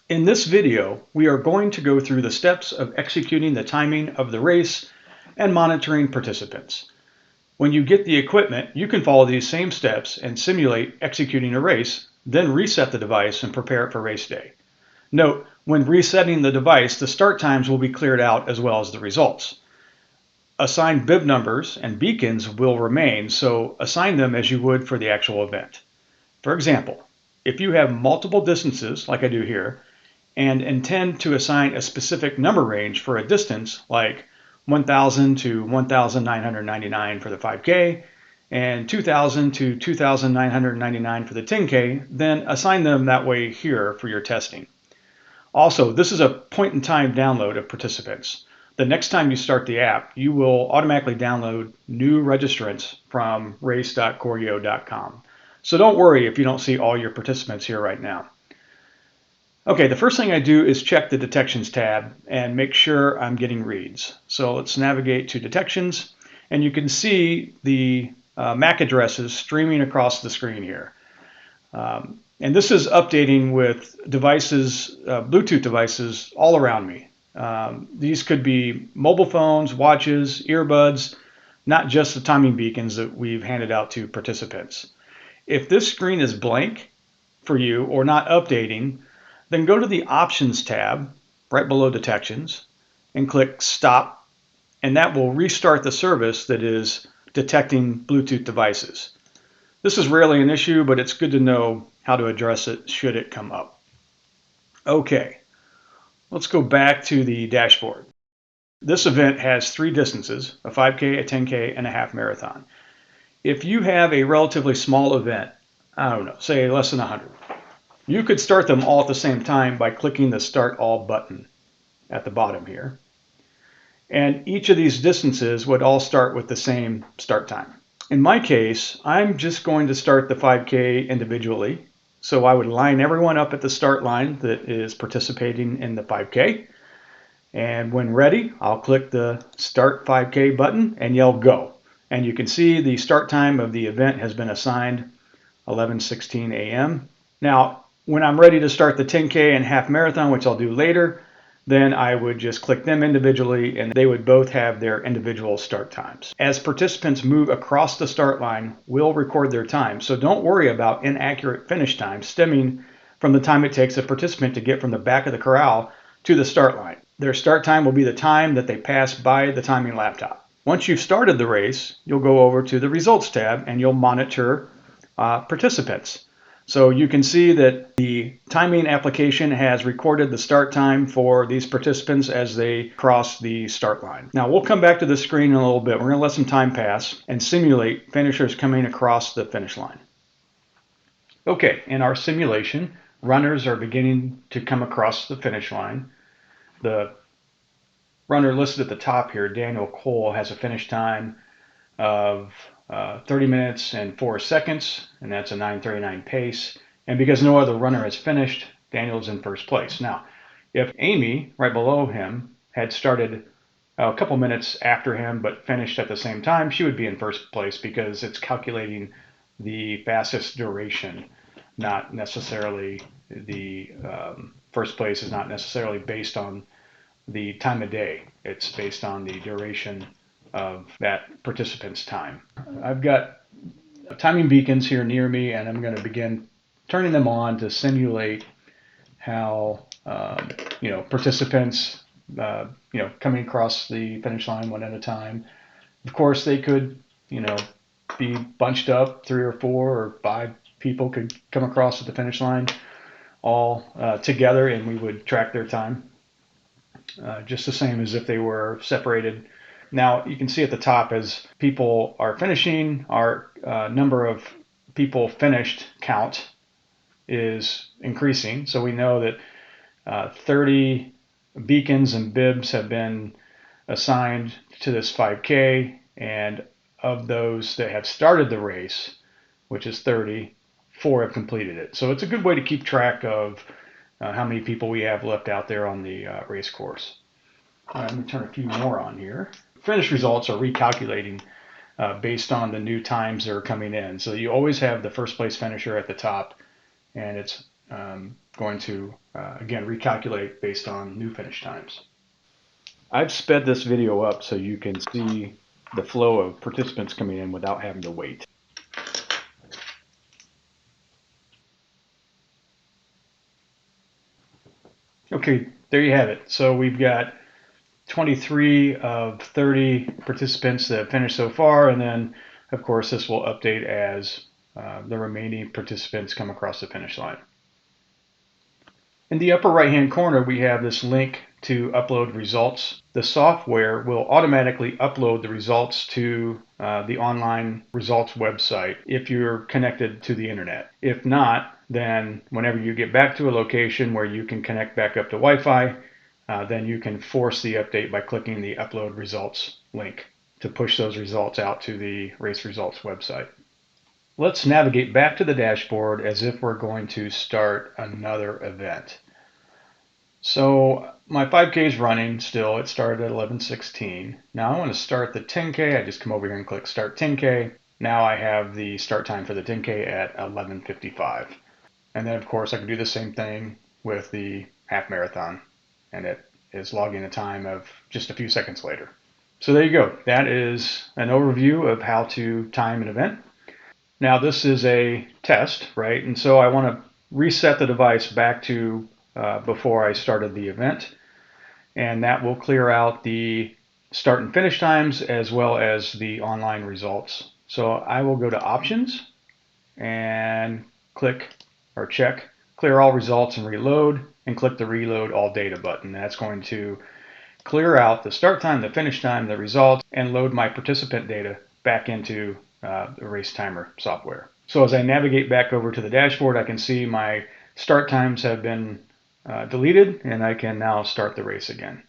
In this video, we are going to go through the steps of executing the timing of the race and monitoring participants. When you get the equipment, you can follow these same steps and simulate executing a race, then reset the device and prepare it for race day. Note, when resetting the device, the start times will be cleared out as well as the results. Assigned bib numbers and beacons will remain, so assign them as you would for the actual event. For example, if you have multiple distances, like I do here, and intend to assign a specific number range for a distance like 1,000 to 1,999 for the 5K and 2,000 to 2,999 for the 10K, then assign them that way here for your testing. Also, this is a point-in-time download of participants. The next time you start the app, you will automatically download new registrants from race.choreo.com. So don't worry if you don't see all your participants here right now. Okay, the first thing I do is check the detections tab and make sure I'm getting reads. So let's navigate to detections, and you can see the MAC addresses streaming across the screen here. And this is updating with devices, Bluetooth devices all around me. These could be mobile phones, watches, earbuds, not just the timing beacons that we've handed out to participants. If this screen is blank for you or not updating, then go to the Options tab right below Detections and click Stop, and that will restart the service that is detecting Bluetooth devices. This is rarely an issue, but it's good to know how to address it should it come up. Okay, let's go back to the dashboard. This event has 3 distances, a 5K, a 10K, and a half marathon. If you have a relatively small event, I don't know, say less than 100, you could start them all at the same time by clicking the Start All button at the bottom here. And each of these distances would all start with the same start time. In my case, I'm just going to start the 5K individually. So I would line everyone up at the start line that is participating in the 5K. And when ready, I'll click the Start 5K button and yell Go. And you can see the start time of the event has been assigned 11:16 a.m. Now, when I'm ready to start the 10K and half marathon, which I'll do later, then I would just click them individually and they would both have their individual start times. As participants move across the start line, we'll record their time. So don't worry about inaccurate finish times stemming from the time it takes a participant to get from the back of the corral to the start line. Their start time will be the time that they pass by the timing laptop. Once you've started the race, you'll go over to the Results tab and you'll monitor participants. So you can see that the timing application has recorded the start time for these participants as they cross the start line. Now we'll come back to the screen in a little bit. We're going to let some time pass and simulate finishers coming across the finish line. Okay, in our simulation, runners are beginning to come across the finish line. The runner listed at the top here, Daniel Cole, has a finish time of 30 minutes and 4 seconds, and that's a 9:39 pace. And because no other runner has finished, Daniel's in first place. Now, if Amy, right below him, had started a couple minutes after him but finished at the same time, she would be in first place because it's calculating the fastest duration, not necessarily the first place is not necessarily based on the time of day. It's based on the duration of that participant's time. I've got timing beacons here near me, and I'm going to begin turning them on to simulate how participants coming across the finish line one at a time. Of course, they could be bunched up, 3 or 4 or 5 people could come across at the finish line all together, and we would track their time just the same as if they were separated. Now you can see at the top as people are finishing, our number of people finished count is increasing. So we know that 30 beacons and bibs have been assigned to this 5K, and of those that have started the race, which is 30, 4 have completed it. So it's a good way to keep track of how many people we have left out there on the race course. All right, let me turn a few more on here. Finish results are recalculating based on the new times that are coming in. So you always have the first place finisher at the top, and it's going to again, recalculate based on new finish times. I've sped this video up so you can see the flow of participants coming in without having to wait. Okay, there you have it. So we've got 23 of 30 participants that have finished so far, and then of course this will update as the remaining participants come across the finish line. In the upper right hand corner we have this link to upload results. The software will automatically upload the results to the online results website if you're connected to the internet. If not, then whenever you get back to a location where you can connect back up to Wi-Fi, then you can force the update by clicking the upload results link to push those results out to the race results website. Let's navigate back to the dashboard as if we're going to start another event. So my 5K is running still. It started at 11:16. Now I want to start the 10K. I just come over here and click start 10K. Now I have the start time for the 10K at 11:55. And then of course I can do the same thing with the half marathon, and it is logging a time of just a few seconds later. So there you go. That is an overview of how to time an event. Now this is a test, right? And so I want to reset the device back to before I started the event, and that will clear out the start and finish times as well as the online results. So I will go to options and click or check clear all results and reload, and click the reload all data button. That's going to clear out the start time, the finish time, the results, and load my participant data back into the race timer software. So as I navigate back over to the dashboard, I can see my start times have been deleted, and I can now start the race again.